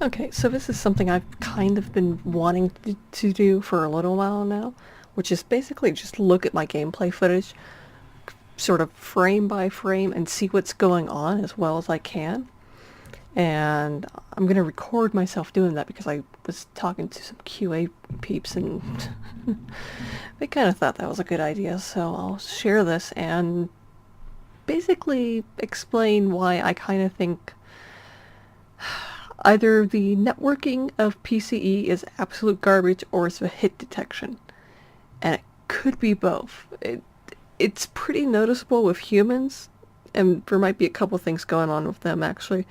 Okay, so this is something I've kind of been wanting to do for a little while now, which is basically just look at my gameplay footage, sort of frame by frame, and see what's going on as well as I can. And I'm going to record myself doing that because I was talking to some QA peeps and they kind of thought that was a good idea, so I'll share this and basically explain why I kind of think either the networking of PCE is absolute garbage or it's a hit detection. And it could be both. It's pretty noticeable with humans, and there might be a couple things going on with them actually,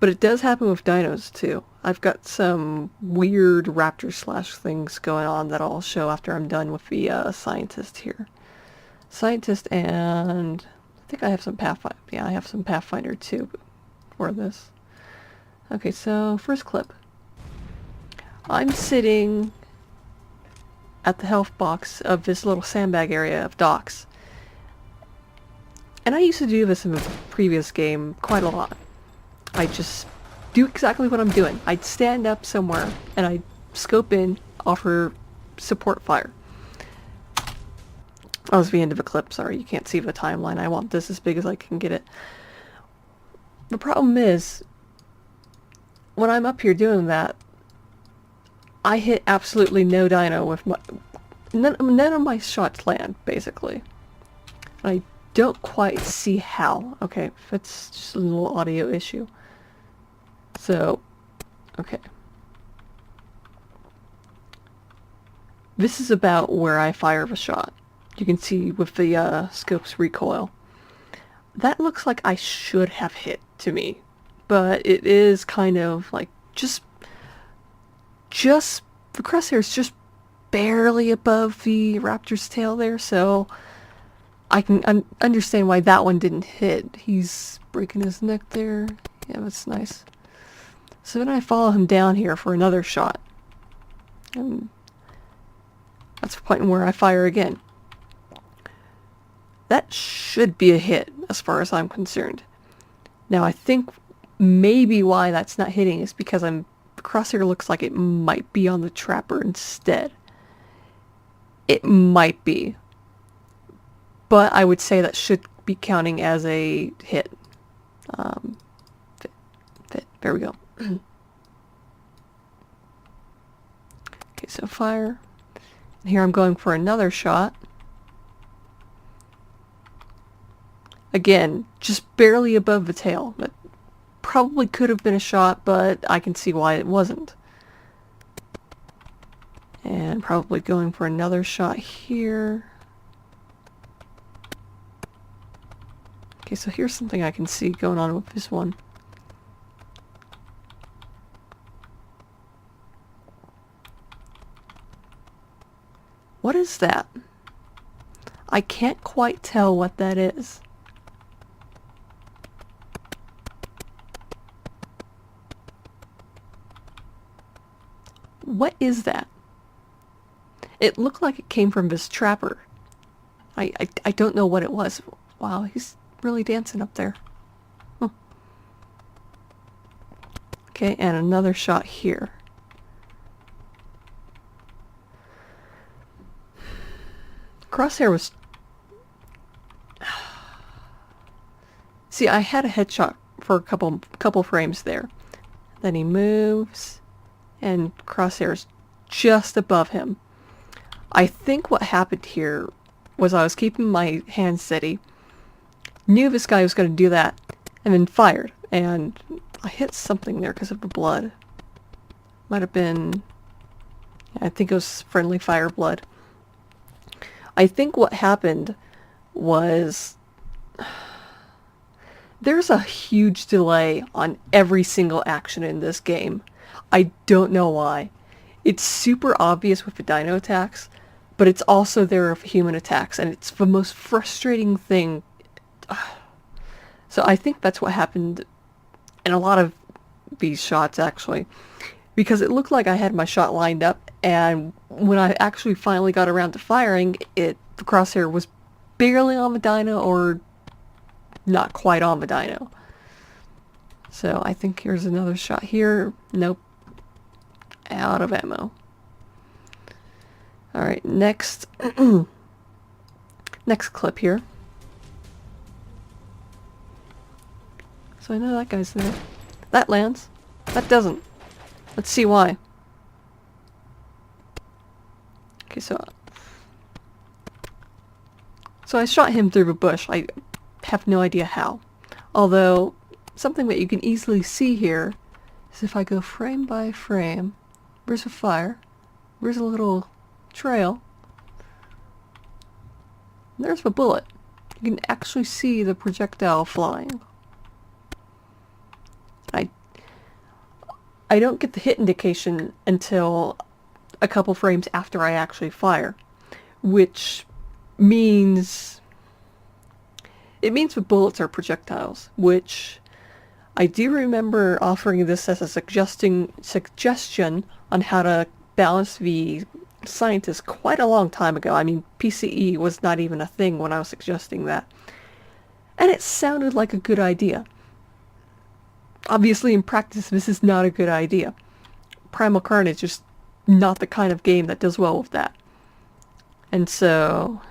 but it does happen with dinos too. I've got some weird raptor slash things going on that I'll show after I'm done with the scientist here. Scientist, and I think I have some Pathfinder. Yeah, I have some Pathfinder too for this. Okay, so first clip. I'm sitting at the health box of this little sandbag area of docks. And I used to do this in a previous game quite a lot. I just do exactly what I'm doing. I'd stand up somewhere and I'd scope in, offer support fire. That was the end of a clip, sorry, you can't see the timeline. I want this as big as I can get it. The problem is, when I'm up here doing that, I hit absolutely no dino with my... None of my shots land, basically. I don't quite see how. Okay, that's just a little audio issue. So, okay. This is about where I fire the shot. You can see with the scope's recoil. That looks like I should have hit to me, but it is kind of like just the crosshair is just barely above the raptor's tail there, so I can understand why that one didn't hit. He's breaking his neck there. Yeah, that's nice. So then I follow him down here for another shot, and that's the point where I fire again. That should be a hit as far as I'm concerned. Now I think maybe why that's not hitting is because the crosshair looks like it might be on the trapper instead. It might be. But I would say that should be counting as a hit. Fit. There we go. Okay, so fire. And here I'm going for another shot. Again, just barely above the tail. That probably could have been a shot, but I can see why it wasn't. And probably going for another shot here. Okay, so here's something I can see going on with this one. What is that? I can't quite tell what that is. What is that? It looked like it came from this trapper. I don't know what it was. Wow, he's really dancing up there. Huh. Okay, and another shot here. Crosshair was... See, I had a headshot for a couple frames there. Then he moves, and Crosshair's just above him. I think what happened here was I was keeping my hand steady, knew this guy was going to do that, and then fired. And I hit something there because of the blood. Might have been... I think it was friendly fire blood. I think what happened was... There's a huge delay on every single action in this game. I don't know why. It's super obvious with the dino attacks, but it's also there with human attacks, and it's the most frustrating thing. So I think that's what happened in a lot of these shots, actually, because it looked like I had my shot lined up, and when I actually finally got around to firing, the crosshair was barely on the dino or not quite on the dino. So I think here's another shot here. Nope, Out of ammo. Alright, next next clip here. So I know that guy's there. That lands. That doesn't. Let's see why. Okay, so I shot him through a bush. I have no idea how. Although, something that you can easily see here is if I go frame by frame, where's a fire? Where's a little trail? There's a bullet. You can actually see the projectile flying. I don't get the hit indication until a couple frames after I actually fire, which means it means the bullets are projectiles, which I do remember offering this as a suggestion on how to balance the scientist quite a long time ago. I mean, PCE was not even a thing when I was suggesting that. And it sounded like a good idea. Obviously, in practice, this is not a good idea. Primal Carnage is not the kind of game that does well with that. And so,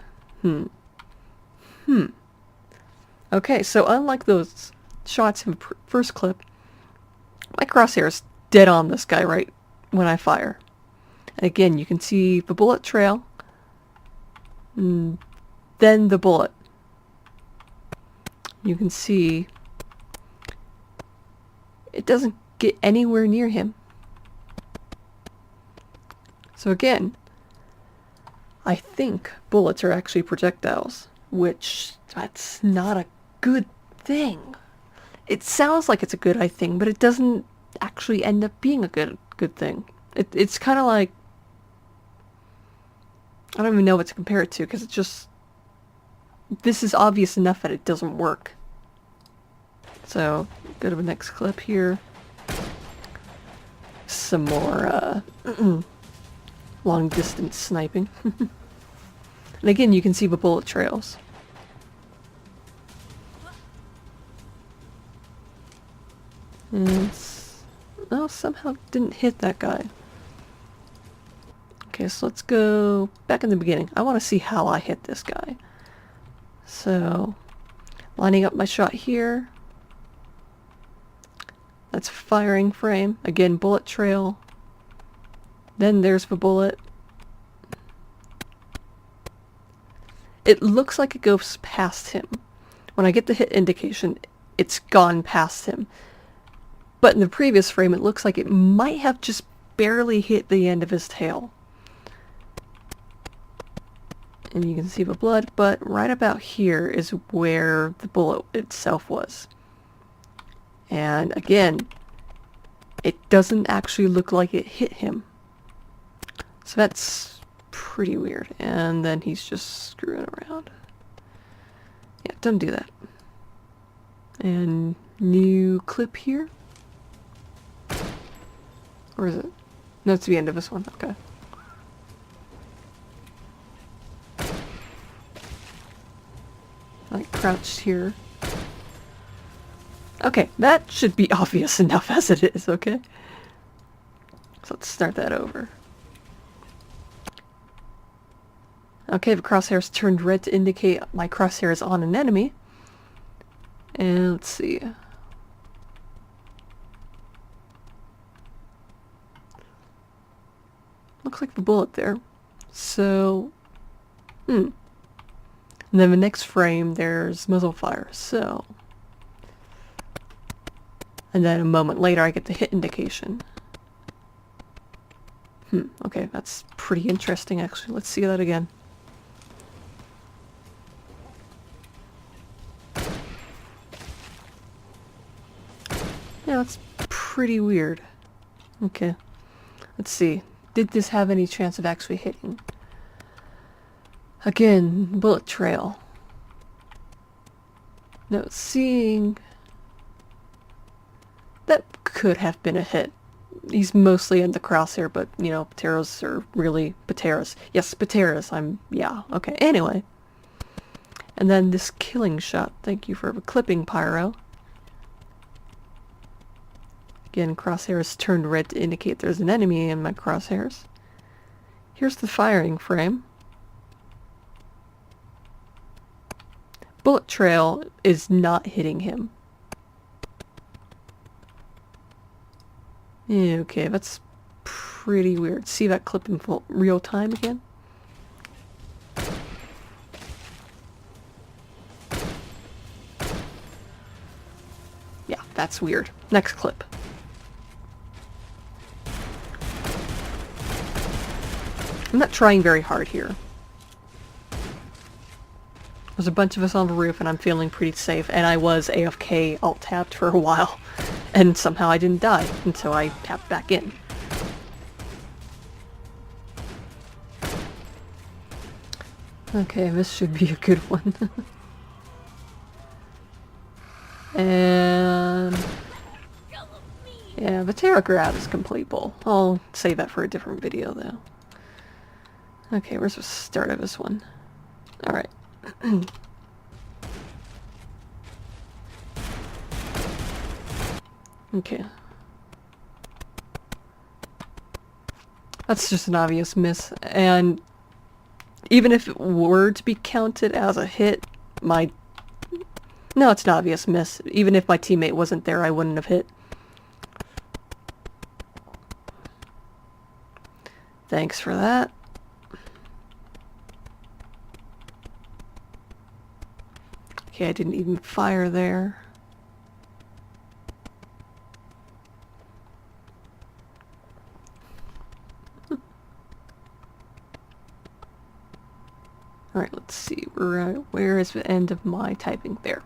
Okay, so unlike those shots in the first clip, my crosshair is dead on this guy right when I fire. And again, you can see the bullet trail, and then the bullet. You can see it doesn't get anywhere near him. So again, I think bullets are actually projectiles, which that's not a good thing. It sounds like it's a good thing, but it doesn't actually end up being a good thing. It's kind of like, I don't even know what to compare it to, because it just, this is obvious enough that it doesn't work. So, go to the next clip here. Some more long distance sniping. And again, you can see the bullet trails. And somehow didn't hit that guy. Okay, so let's go back in the beginning. I want to see how I hit this guy. So, lining up my shot here. That's firing frame. Again, bullet trail. Then there's the bullet. It looks like it goes past him. When I get the hit indication, it's gone past him. But in the previous frame, it looks like it might have just barely hit the end of his tail. And you can see the blood, but right about here is where the bullet itself was. And again, it doesn't actually look like it hit him. So that's pretty weird. And then he's just screwing around. Yeah, don't do that. And new clip here. Or is it? No, it's the end of this one. Okay. Like crouched here. Okay, that should be obvious enough as it is, okay? So let's start that over. Okay, the crosshair's turned red to indicate my crosshair is on an enemy. And let's see. Looks like the bullet there. So, And then the next frame, there's muzzle fire, so. And then a moment later, I get the hit indication. Okay, that's pretty interesting, actually. Let's see that again. Yeah, that's pretty weird. Okay, let's see. Did this have any chance of actually hitting? Again, bullet trail. No, seeing... That could have been a hit. He's mostly in the crosshair, but, you know, Pateras are really Pateras. Yes, Pateras, yeah, okay. Anyway. And then this killing shot. Thank you for clipping, Pyro. Again, crosshairs turned red to indicate there's an enemy in my crosshairs. Here's the firing frame. Bullet trail is not hitting him. Okay, that's pretty weird. See that clip in real time again? Yeah, that's weird. Next clip. I'm not trying very hard here. There's a bunch of us on the roof and I'm feeling pretty safe, and I was AFK alt-tabbed for a while, and somehow I didn't die until I tapped back in. Okay, this should be a good one. And yeah, the Terra grab is completable. I'll save that for a different video though. Okay, where's the start of this one? Alright. Okay. That's just an obvious miss, and even if it were to be counted as a hit, no, it's an obvious miss. Even if my teammate wasn't there, I wouldn't have hit. Thanks for that. Okay, I didn't even fire there. Alright, let's see. Where is the end of my typing? There.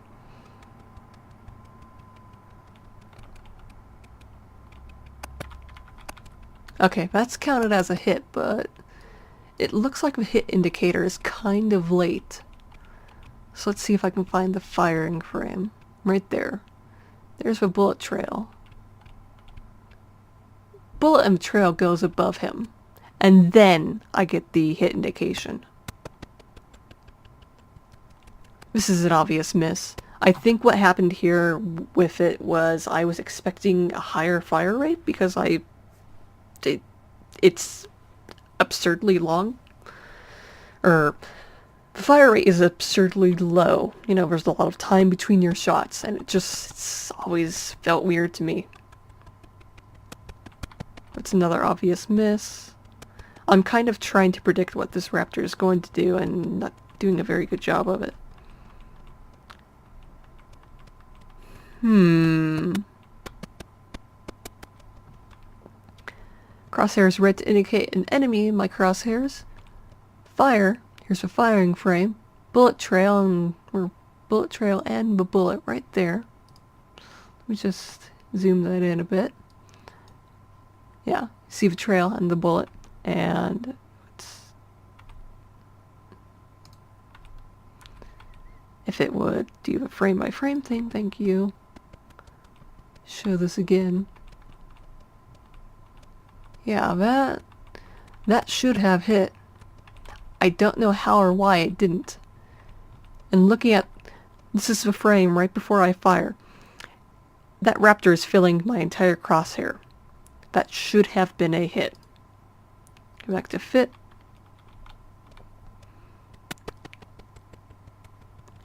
Okay, that's counted as a hit, but it looks like the hit indicator is kind of late. So let's see if I can find the firing frame. Right there. There's the bullet trail. Bullet and trail goes above him. And then I get the hit indication. This is an obvious miss. I think what happened here with it was I was expecting a higher fire rate because it's absurdly long. The fire rate is absurdly low. You know, there's a lot of time between your shots, and it's always felt weird to me. That's another obvious miss. I'm kind of trying to predict what this raptor is going to do and not doing a very good job of it. Crosshairs red to indicate an enemy in my crosshairs. Fire. Here's a firing frame. Bullet trail and the bullet right there. Let me just zoom that in a bit. Yeah, see the trail and the bullet, and if it would do the frame by frame thing, thank you. Show this again. Yeah, that should have hit. I don't know how or why it didn't. And looking at, this is the frame right before I fire. That raptor is filling my entire crosshair. That should have been a hit. Go back to fit.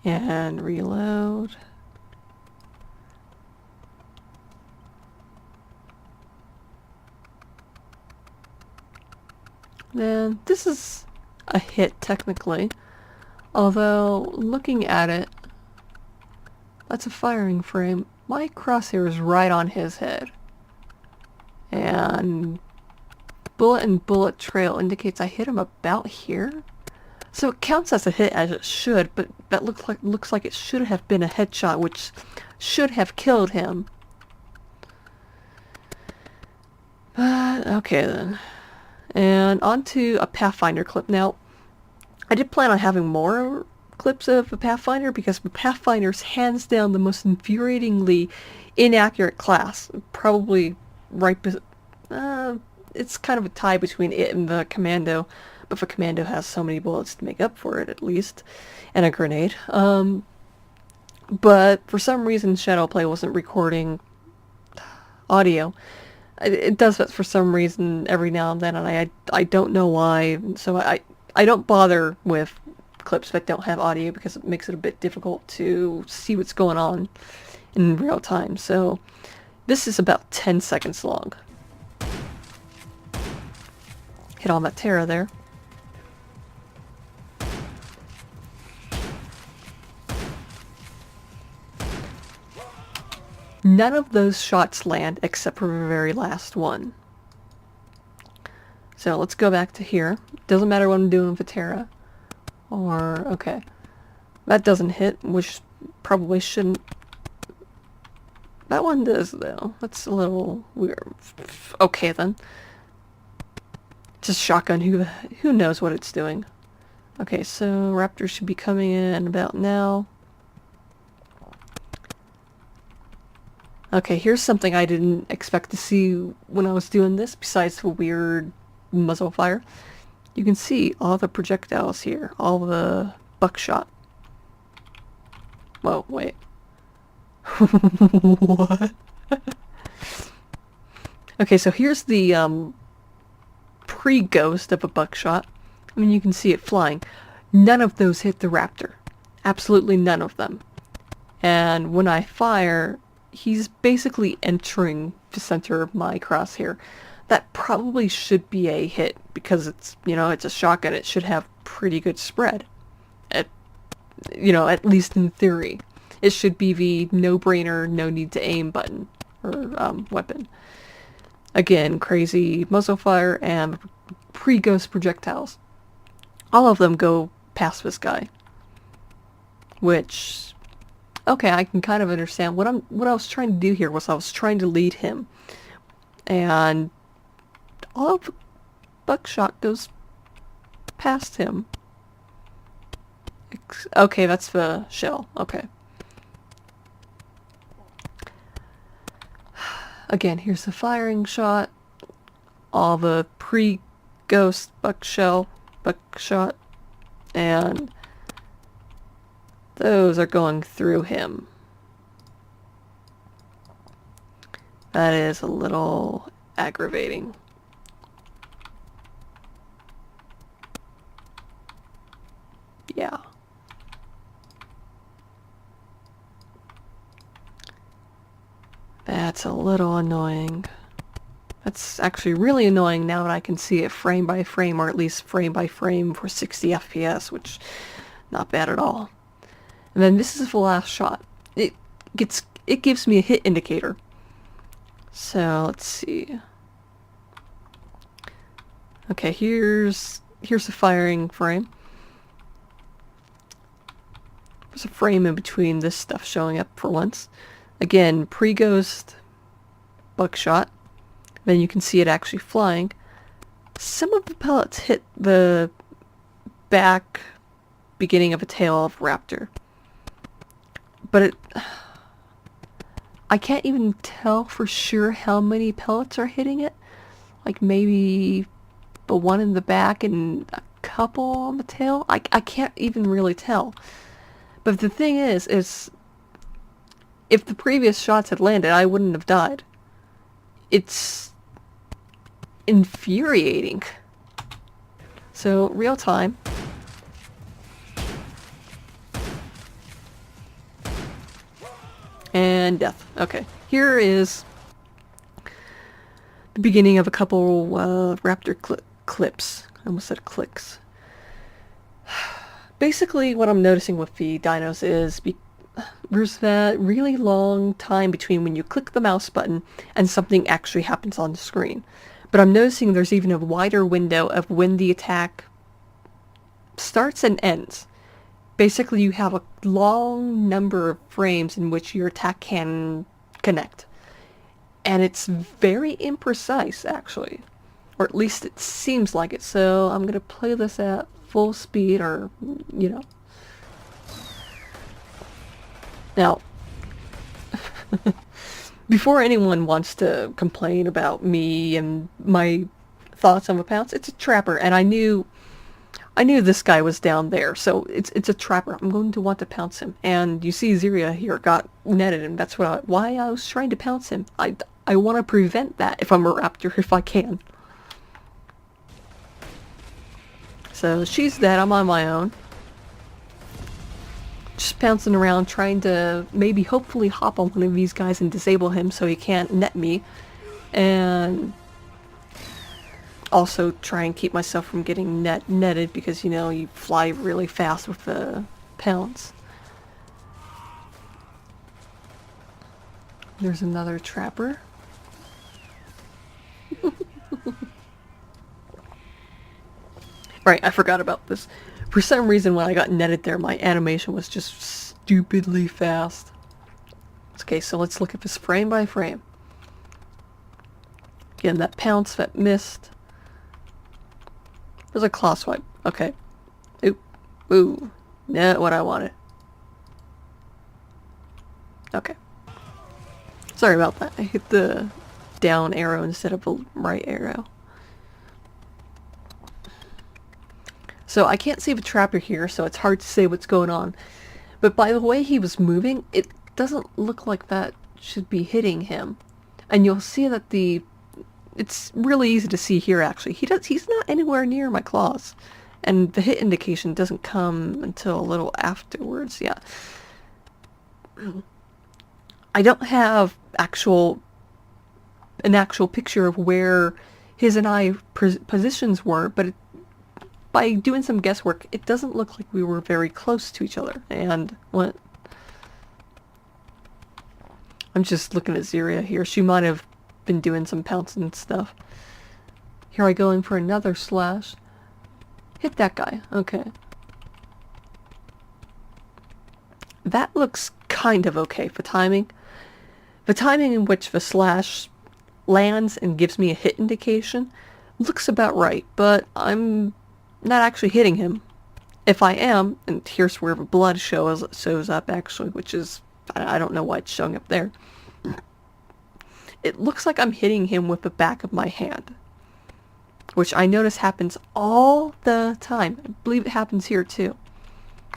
And reload. Then this is a hit technically, although looking at it, that's a firing frame. My crosshair is right on his head, and bullet and bullet trail indicates I hit him about here, so it counts as a hit as it should, but that looks like it should have been a headshot, which should have killed him. But okay then. And onto a Pathfinder clip. Now, I did plan on having more clips of the Pathfinder because the Pathfinder's hands down the most infuriatingly inaccurate class. Probably right, it's kind of a tie between it and the Commando, but the Commando has so many bullets to make up for it at least, and a grenade. But for some reason Shadowplay wasn't recording audio. It does that for some reason every now and then, and I don't know why. So I don't bother with clips that don't have audio because it makes it a bit difficult to see what's going on in real time. So this is about 10 seconds long. Hit on that Terra there. None of those shots land except for the very last one. So let's go back to here. Doesn't matter what I'm doing with the Terra. Or, okay. That doesn't hit, which probably shouldn't. That one does, though. That's a little weird. Okay, then. Just shotgun. Who knows what it's doing? Okay, so Raptors should be coming in about now. Okay, here's something I didn't expect to see when I was doing this, besides the weird muzzle fire. You can see all the projectiles here, all the buckshot. Whoa, wait. What? Okay, so here's the pre-ghost of a buckshot. I mean, you can see it flying. None of those hit the Raptor. Absolutely none of them. And when I fire, he's basically entering the center of my crosshair. That probably should be a hit because it's, you know, it's a shotgun. It should have pretty good spread. At least in theory. It should be the no-brainer, no need to aim button or weapon. Again, crazy muzzle fire and pre-ghost projectiles. All of them go past this guy. Which, okay, I can kind of understand. What I was trying to do here was I was trying to lead him. And all of the buckshot goes past him. Okay, that's the shell. Okay. Again, here's the firing shot. All the pre-ghost buckshot. And those are going through him. That is a little aggravating. Yeah. That's a little annoying. That's actually really annoying now that I can see it frame by frame, or at least frame by frame for 60 FPS, which not bad at all. And then this is the last shot. It gives me a hit indicator. So let's see. Okay, here's the firing frame. There's a frame in between this stuff showing up for once. Again, pre-ghost buckshot. Then you can see it actually flying. Some of the pellets hit the back beginning of a tail of raptor. But I can't even tell for sure how many pellets are hitting it. Like maybe the one in the back and a couple on the tail. I can't even really tell. But the thing is if the previous shots had landed, I wouldn't have died. It's infuriating. So, real time. And death. Okay. Here is the beginning of a couple raptor clips. I almost said clicks. Basically, what I'm noticing with the dinos is there's that really long time between when you click the mouse button and something actually happens on the screen. But I'm noticing there's even a wider window of when the attack starts and ends. Basically, you have a long number of frames in which your attack can connect. And it's very imprecise, actually. Or at least it seems like it. So I'm going to play this at full speed, or, you know. Now, before anyone wants to complain about me and my thoughts on the pounce, it's a trapper, and I knew this guy was down there, so it's a trapper. I'm going to want to pounce him, and you see Ziria here got netted, and that's why I was trying to pounce him. I want to prevent that if I'm a raptor, if I can. So she's dead, I'm on my own. Just bouncing around trying to maybe hopefully hop on one of these guys and disable him so he can't net me. And also try and keep myself from getting netted because, you know, you fly really fast with the pounce. There's another trapper. Right, I forgot about this. For some reason when I got netted there, my animation was just stupidly fast. Okay, so let's look at this frame by frame. Again, that pounce, that missed. There's a claw swipe. Okay. Oop. Ooh. Not what I wanted. Okay. Sorry about that. I hit the down arrow instead of the right arrow. So I can't see the trapper here, so it's hard to say what's going on. But by the way he was moving, it doesn't look like that should be hitting him. And you'll see that it's really easy to see here actually. He's not anywhere near my claws. And the hit indication doesn't come until a little afterwards, yeah. I don't have an actual picture of where his and I positions were, but by doing some guesswork, it doesn't look like we were very close to each other. And what? I'm just looking at Ziria here. She might have been doing some pouncing and stuff. Here I go in for another slash. Hit that guy. Okay. That looks kind of okay for timing. The timing in which the slash lands and gives me a hit indication looks about right, but I'm not actually hitting him. If I am, and here's where the blood shows up actually, which is, I don't know why it's showing up there. It looks like I'm hitting him with the back of my hand, which I notice happens all the time. I believe it happens here too.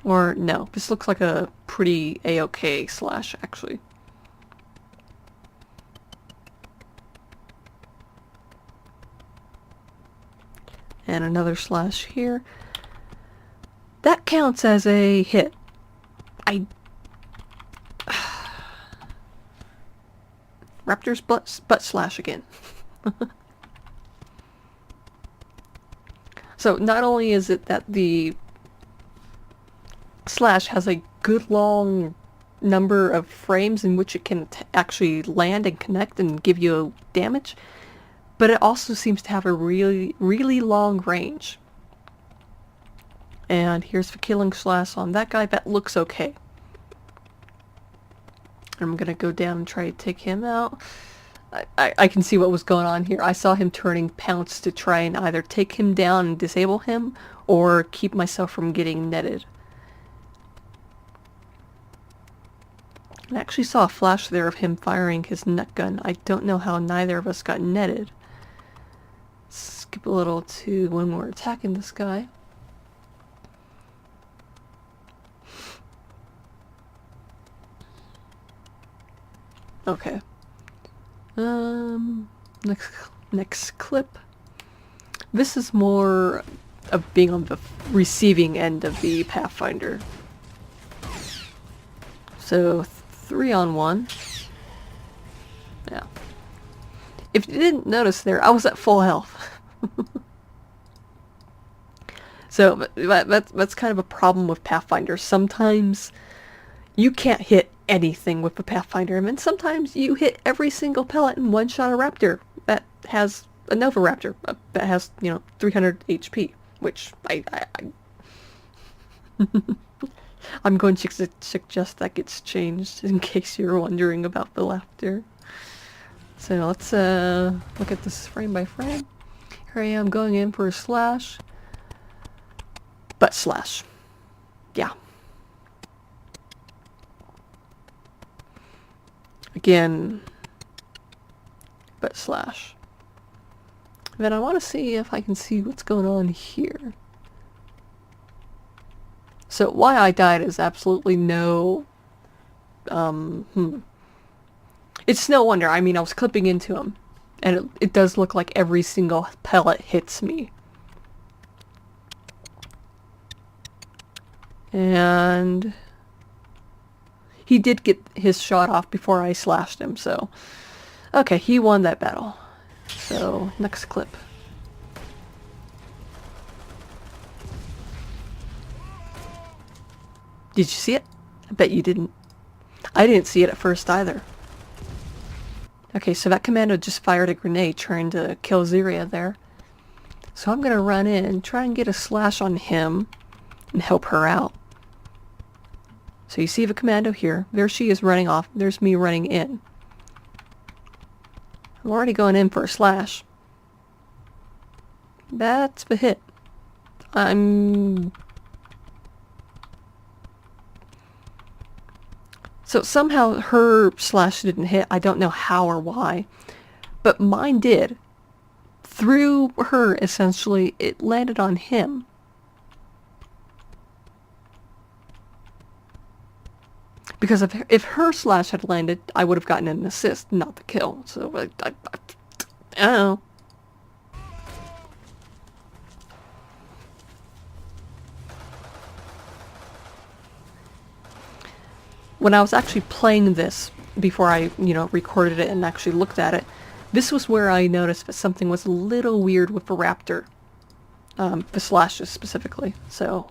Or no, this looks like a pretty A-OK slash actually. And another slash here. That counts as a hit. Raptor's butt slash again. So not only is it that the slash has a good long number of frames in which it can actually land and connect and give you damage, but it also seems to have a really, really long range. And here's the killing slash on that guy. That looks okay. I'm gonna go down and try to take him out. I can see what was going on here. I saw him turning pounce to try and either take him down and disable him or keep myself from getting netted. I actually saw a flash there of him firing his net gun. I don't know how neither of us got netted. Skip a little to when we're attacking this guy. Okay. Next clip. This is more of being on the receiving end of the Pathfinder. So 3-on-1. Yeah. If you didn't notice there, I was at full health. So that's kind of a problem with Pathfinder. Sometimes you can't hit anything with the Pathfinder, and then sometimes you hit every single pellet and one-shot a raptor that has a Nova Raptor that has, 300 HP, which I'm going to suggest that gets changed in case you're wondering about the laughter. So let's look at this frame by frame. Here I am going in for a slash. Butt slash. Yeah. Again, butt slash. Then I want to see if I can see what's going on here. So why I died is absolutely no It's no wonder. I mean, I was clipping into him, and it does look like every single pellet hits me. And he did get his shot off before I slashed him, so... Okay, he won that battle. So, next clip. Did you see it? I bet you didn't. I didn't see it at first either. Okay, so that commando just fired a grenade trying to kill Ziria there. So I'm gonna run in, try and get a slash on him, and help her out. So you see the commando here. There she is running off. There's me running in. I'm already going in for a slash. That's the hit. So somehow her slash didn't hit. I don't know how or why. But mine did. Through her, essentially, it landed on him. Because if her slash had landed, I would have gotten an assist, not the kill. So, I don't know. When I was actually playing this, before I, recorded it and actually looked at it, this was where I noticed that something was a little weird with the Raptor. The slashes specifically. So,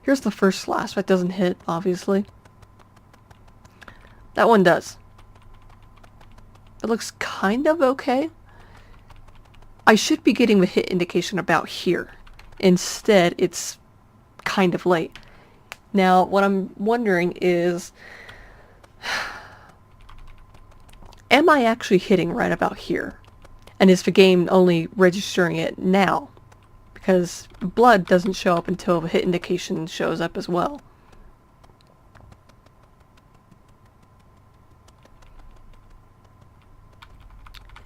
here's the first slash. That doesn't hit, obviously. That one does. It looks kind of okay. I should be getting the hit indication about here. Instead, it's kind of late. Now, what I'm wondering is, am I actually hitting right about here? And is the game only registering it now? Because blood doesn't show up until the hit indication shows up as well.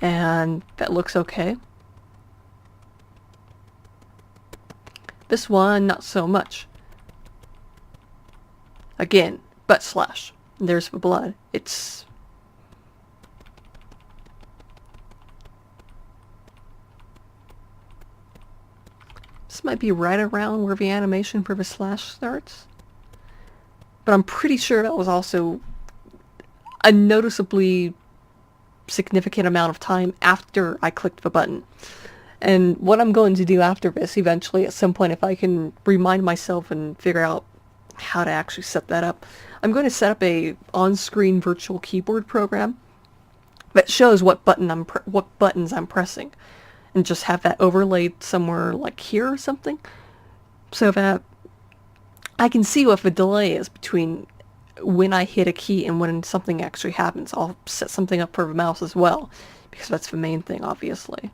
And that looks okay. This one, not so much. Again, butt slash. There's the blood. It's... This might be right around where the animation for the slash starts. But I'm pretty sure that was also a noticeably significant amount of time after I clicked the button. And what I'm going to do after this, eventually, at some point, if I can remind myself and figure out how to actually set that up, I'm going to set up a on-screen virtual keyboard program that shows what buttons I'm pressing, and just have that overlaid somewhere like here or something, so that I can see what the delay is between when I hit a key and when something actually happens. I'll set something up for the mouse as well, because that's the main thing, obviously.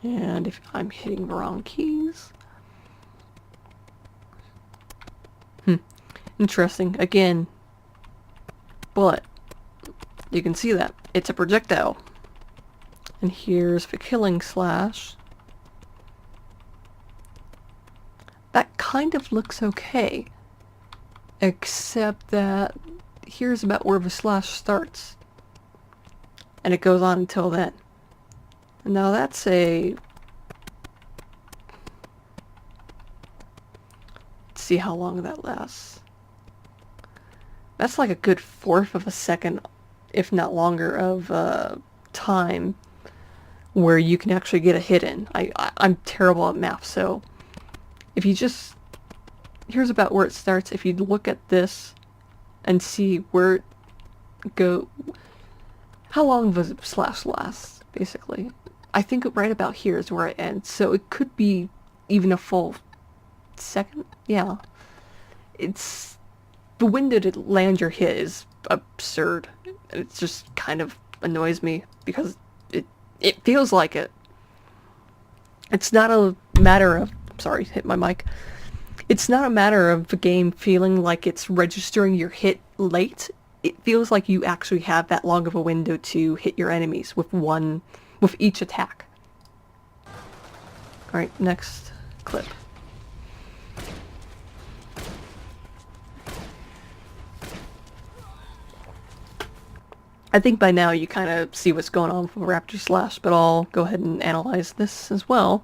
And if I'm hitting the wrong keys... Interesting. Again, bullet. You can see that. It's a projectile. And here's the killing slash. That kind of looks okay. Except that here's about where the slash starts. And it goes on until then. And now that's a... Let's see how long that lasts. That's like a good fourth of a second, if not longer, of time where you can actually get a hit in. I'm terrible at math, so if you just... Here's about where it starts. If you look at this and see where it go... How long does the slash last, basically? I think right about here is where it ends, so it could be even a full second? Yeah. It's... The window to land your hit is absurd. It just kind of annoys me because it feels like it. It's not a matter of... Sorry, hit my mic. It's not a matter of the game feeling like it's registering your hit late. It feels like you actually have that long of a window to hit your enemies with each attack. Alright, next clip. I think by now you kind of see what's going on with Raptor Slash, but I'll go ahead and analyze this as well.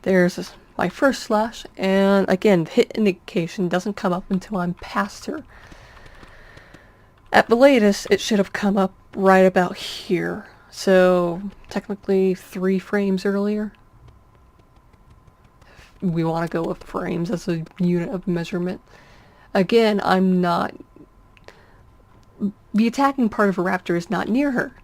There's my first slash, and again, hit indication doesn't come up until I'm past her. At the latest, it should have come up right about here. So, technically 3 frames earlier. We want to go with frames as a unit of measurement. Again, I'm not... The attacking part of a raptor is not near her.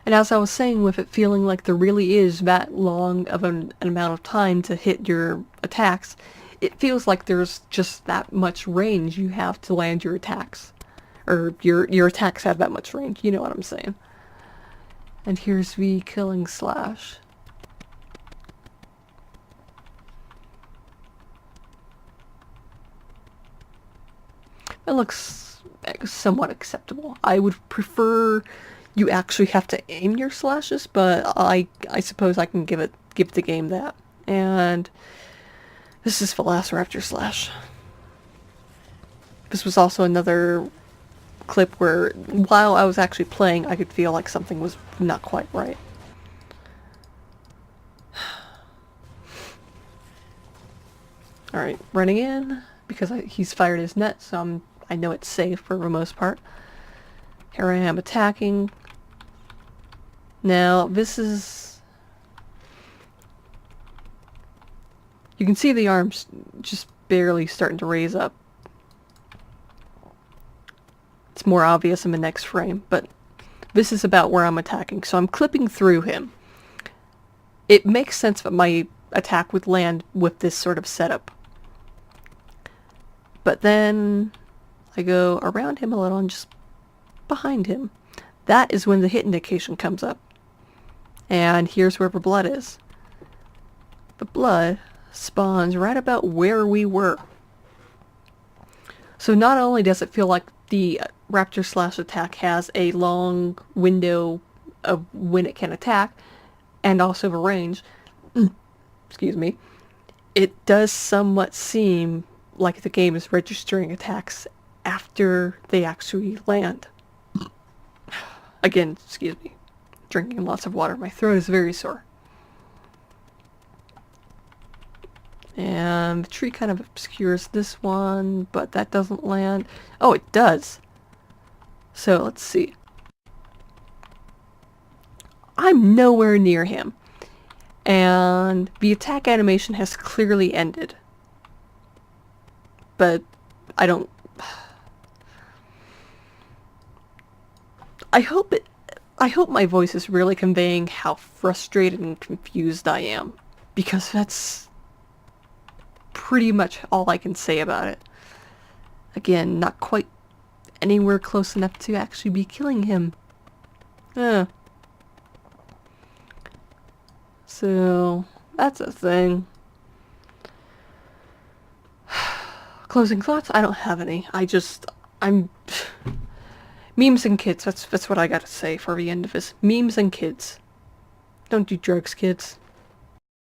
And as I was saying, with it feeling like there really is that long of an amount of time to hit your attacks, it feels like there's just that much range you have to land your attacks. Or your attacks have that much range, you know what I'm saying. And here's the killing slash. It looks somewhat acceptable. I would prefer you actually have to aim your slashes, but I suppose I can give the game that. And this is the last Raptor Slash. This was also another clip where, while I was actually playing, I could feel like something was not quite right. Alright, running in, because he's fired his net, so I know it's safe for the most part. Here I am attacking. Now, this is... You can see the arms just barely starting to raise up. It's more obvious in the next frame, but this is about where I'm attacking, so I'm clipping through him. It makes sense that my attack would land with this sort of setup. But then I go around him a little and just behind him. That is when the hit indication comes up. And here's where the blood is. The blood spawns right about where we were. So not only does it feel like the Raptor Slash attack has a long window of when it can attack, and also the range, excuse me, it does somewhat seem like the game is registering attacks after they actually land. Again, excuse me. Drinking lots of water. My throat is very sore. And the tree kind of obscures this one, but that doesn't land. Oh, it does. So, let's see. I'm nowhere near him. And the attack animation has clearly ended. But I don't... I hope my voice is really conveying how frustrated and confused I am, because that's pretty much all I can say about it. Again, not quite anywhere close enough to actually be killing him. So, that's a thing. Closing thoughts? I don't have any. I'm... Memes and kids, that's what I gotta say for the end of this. Memes and kids. Don't do drugs, kids.